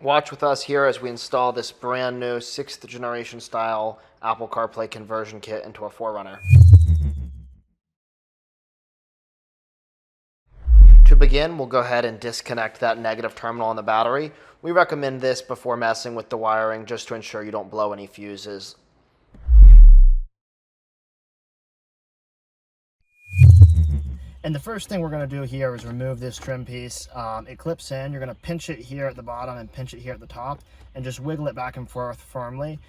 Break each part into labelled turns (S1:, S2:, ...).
S1: Watch with us here as we install this brand new 6th generation style Apple CarPlay conversion kit into a 4Runner. To begin, we'll go ahead and disconnect that negative terminal on the battery. We recommend this before messing with the wiring just to ensure you don't blow any fuses. And the first thing we're going to do here is remove this trim piece. It clips in. You're going to pinch it here at the bottom and pinch it here at the top and just wiggle it back and forth firmly.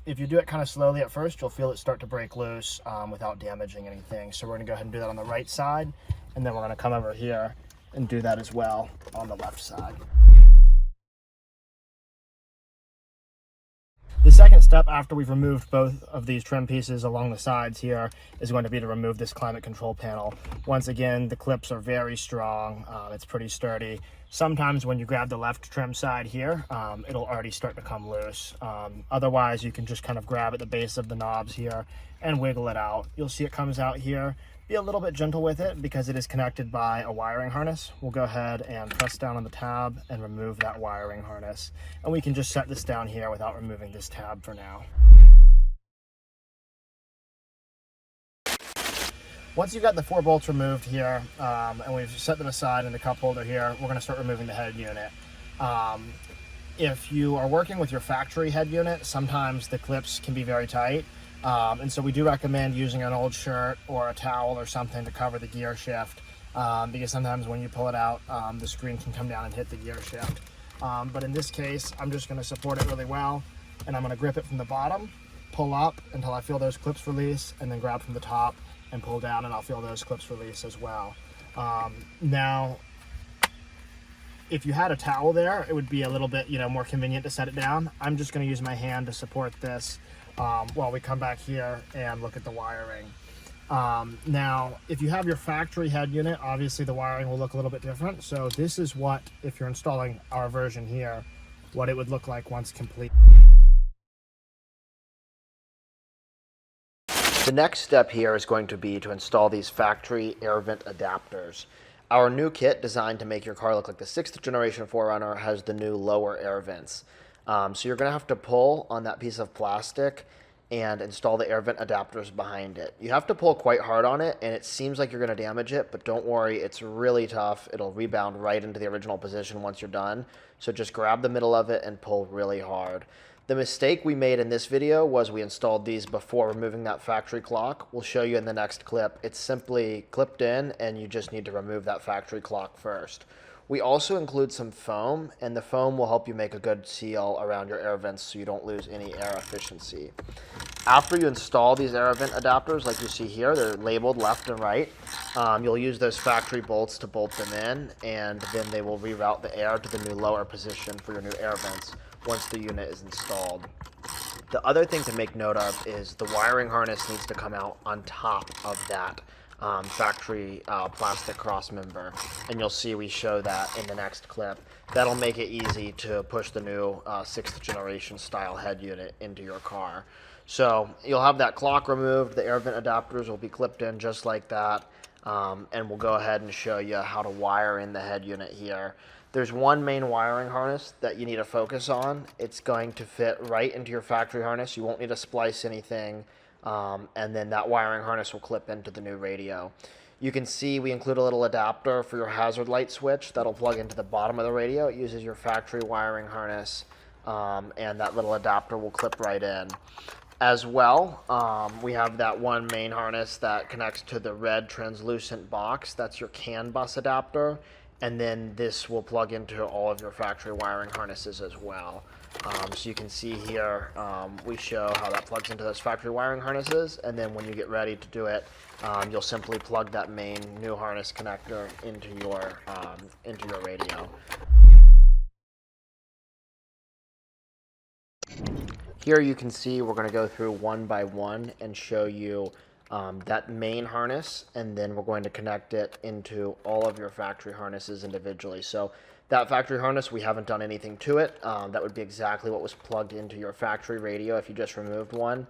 S1: If you do it kind of slowly at first, you'll feel it start to break loose without damaging anything. So we're going to go ahead and do that on the right side, and then we're going to come over here and do that as well on the left side. The second step after we've removed both of these trim pieces along the sides here is going to be to remove this climate control panel. Once again, the clips are very strong. It's pretty sturdy. Sometimes when you grab the left trim side here, it'll already start to come loose. Otherwise, you can just kind of grab at the base of the knobs here and wiggle it out. You'll see it comes out here. Be a little bit gentle with it because it is connected by a wiring harness. We'll go ahead and press down on the tab and remove that wiring harness. And we can just set this down here without removing this tab for now. Once you've got the 4 bolts removed here, and we've set them aside in the cup holder here, we're going to start removing the head unit. If you are working with your factory head unit, sometimes the clips can be very tight. And so we do recommend using an old shirt or a towel or something to cover the gear shift, because sometimes when you pull it out, the screen can come down and hit the gear shift. But in this case, I'm just going to support it really well, and I'm going to grip it from the bottom, pull up until I feel those clips release, and then grab from the top and pull down, and I'll feel those clips release as well. Now, if you had a towel there, it would be a little bit, more convenient to set it down. I'm just going to use my hand to support this while we come back here and look at the wiring. Now, if you have your factory head unit, obviously the wiring will look a little bit different. So this is what, if you're installing our version here, what it would look like once complete. The next step here is going to be to install these factory air vent adapters. Our new kit, designed to make your car look like the 6th generation 4Runner, has the new lower air vents. So you're going to have to pull on that piece of plastic and install the air vent adapters behind it. You have to pull quite hard on it, and it seems like you're going to damage it, but don't worry, it's really tough. It'll rebound right into the original position once you're done. So just grab the middle of it and pull really hard. The mistake we made in this video was we installed these before removing that factory clock. We'll show you in the next clip. It's simply clipped in, and you just need to remove that factory clock first. We also include some foam, and the foam will help you make a good seal around your air vents so you don't lose any air efficiency. After you install these air vent adapters, like you see here, they're labeled left and right. You'll use those factory bolts to bolt them in, and then they will reroute the air to the new lower position for your new air vents once the unit is installed. The other thing to make note of is the wiring harness needs to come out on top of that factory plastic cross member, and you'll see we show that in the next clip. That'll make it easy to push the new 6th generation style head unit into your car. So you'll have that clock removed, the air vent adapters will be clipped in just like that, and we'll go ahead and show you how to wire in the head unit here. There's one main wiring harness that you need to focus on. It's going to fit right into your factory harness. You won't need to splice anything. And then that wiring harness will clip into the new radio. You can see we include a little adapter for your hazard light switch that'll plug into the bottom of the radio. It uses your factory wiring harness, and that little adapter will clip right in. As well, we have that one main harness that connects to the red translucent box. That's your CAN bus adapter. And then this will plug into all of your factory wiring harnesses as well. So you can see here, we show how that plugs into those factory wiring harnesses, and then when you get ready to do it, you'll simply plug that main new harness connector into your radio. Here you can see we're going to go through one by one and show you that main harness, and then we're going to connect it into all of your factory harnesses individually. So that factory harness, we haven't done anything to it. That would be exactly what was plugged into your factory radio if you just removed one.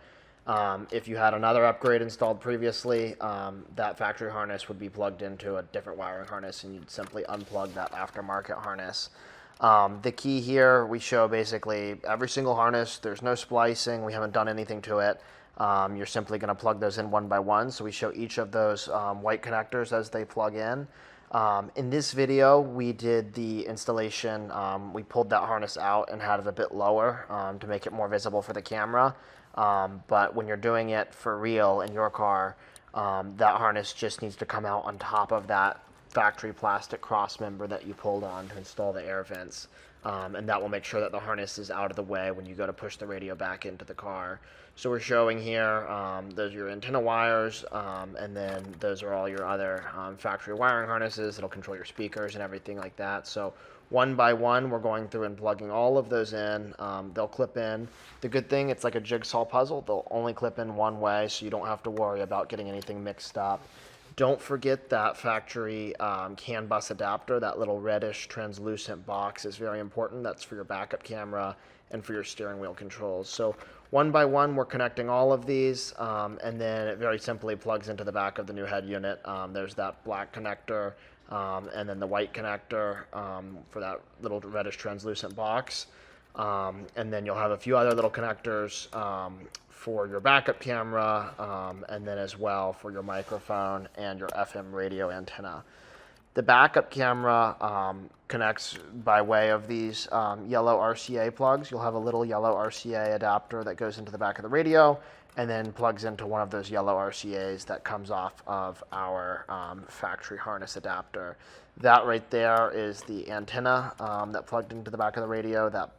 S1: If you had another upgrade installed previously, that factory harness would be plugged into a different wiring harness, and you'd simply unplug that aftermarket harness. The key here, we show basically every single harness. There's no splicing. We haven't done anything to it. You're simply going to plug those in one by one. So we show each of those white connectors as they plug in. In this video, we did the installation. We pulled that harness out and had it a bit lower to make it more visible for the camera. But when you're doing it for real in your car, that harness just needs to come out on top of that factory plastic cross member that you pulled on to install the air vents. And that will make sure that the harness is out of the way when you go to push the radio back into the car. So we're showing here, those are your antenna wires, and then those are all your other factory wiring harnesses that'll control your speakers and everything like that. So one by one, we're going through and plugging all of those in. They'll clip in. The good thing, it's like a jigsaw puzzle. They'll only clip in one way, so you don't have to worry about getting anything mixed up. Don't forget that factory CAN bus adapter, that little reddish translucent box is very important. That's for your backup camera and for your steering wheel controls. So one by one, we're connecting all of these, and then it very simply plugs into the back of the new head unit. There's that black connector, and then the white connector for that little reddish translucent box. And then you'll have a few other little connectors for your backup camera, and then as well for your microphone and your FM radio antenna. The backup camera connects by way of these yellow RCA plugs. You'll have a little yellow RCA adapter that goes into the back of the radio and then plugs into one of those yellow RCAs that comes off of our factory harness adapter. That right there is the antenna that plugged into the back of the radio, that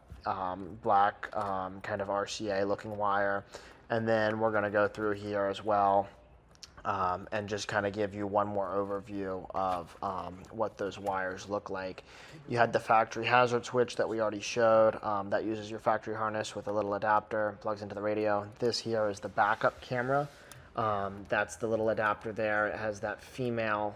S1: black kind of RCA looking wire. And then we're going to go through here as well and just kind of give you one more overview of what those wires look like. You had the factory hazard switch that we already showed that uses your factory harness with a little adapter, plugs into the radio. This here is the backup camera. That's the little adapter there. It has that female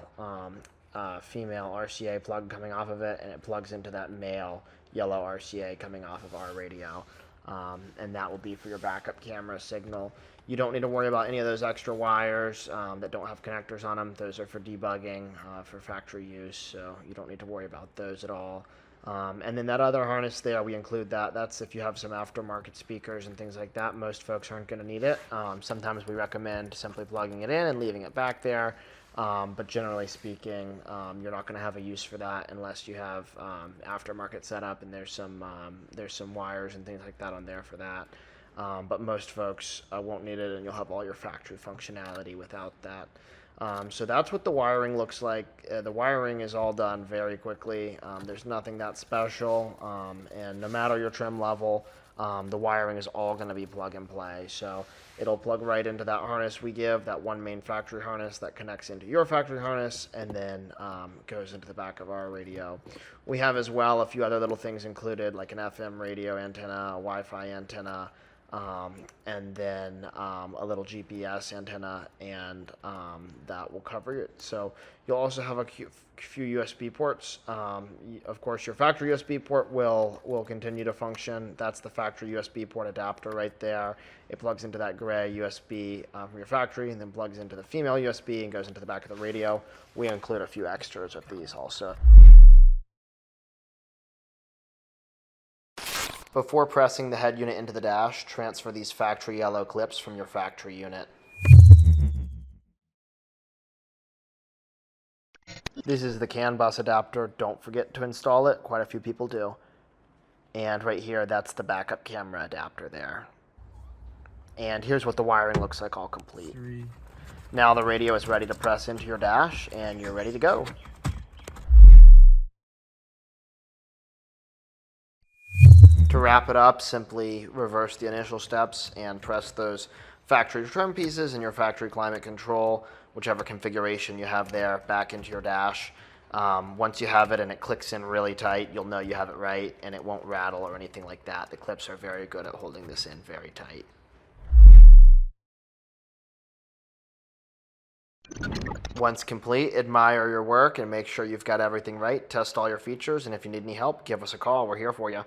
S1: RCA plug coming off of it, and it plugs into that male yellow RCA coming off of our radio. And that will be for your backup camera signal. You don't need to worry about any of those extra wires that don't have connectors on them. Those are for debugging for factory use, so you don't need to worry about those at all. And then that other harness there, we include that. That's if you have some aftermarket speakers and things like that. Most folks aren't going to need it. Sometimes we recommend simply plugging it in and leaving it back there. But generally speaking, you're not going to have a use for that unless you have aftermarket setup, and there's some wires and things like that on there for that. But most folks won't need it, and you'll have all your factory functionality without that. So that's what the wiring looks like. The wiring is all done very quickly. There's nothing that special, and no matter your trim level, the wiring is all going to be plug and play. So it'll plug right into that harness we give, that one main factory harness that connects into your factory harness, and then goes into the back of our radio. We have as well a few other little things included, like an FM radio antenna, a Wi-Fi antenna, and then a little GPS antenna, and that will cover it. So you'll also have a few USB ports. Of course, your factory USB port will continue to function. That's the factory USB port adapter right there. It plugs into that gray USB from your factory, and then plugs into the female USB and goes into the back of the radio. We include a few extras of these also. Before pressing the head unit into the dash, transfer these factory yellow clips from your factory unit. This is the CAN bus adapter. Don't forget to install it. Quite a few people do. And right here, that's the backup camera adapter there. And here's what the wiring looks like all complete. Now the radio is ready to press into your dash, and you're ready to go. To wrap it up, simply reverse the initial steps and press those factory trim pieces and your factory climate control, whichever configuration you have there, back into your dash. Once you have it and it clicks in really tight, you'll know you have it right, and it won't rattle or anything like that. The clips are very good at holding this in very tight. Once complete, admire your work and make sure you've got everything right. Test all your features, and if you need any help, give us a call. We're here for you.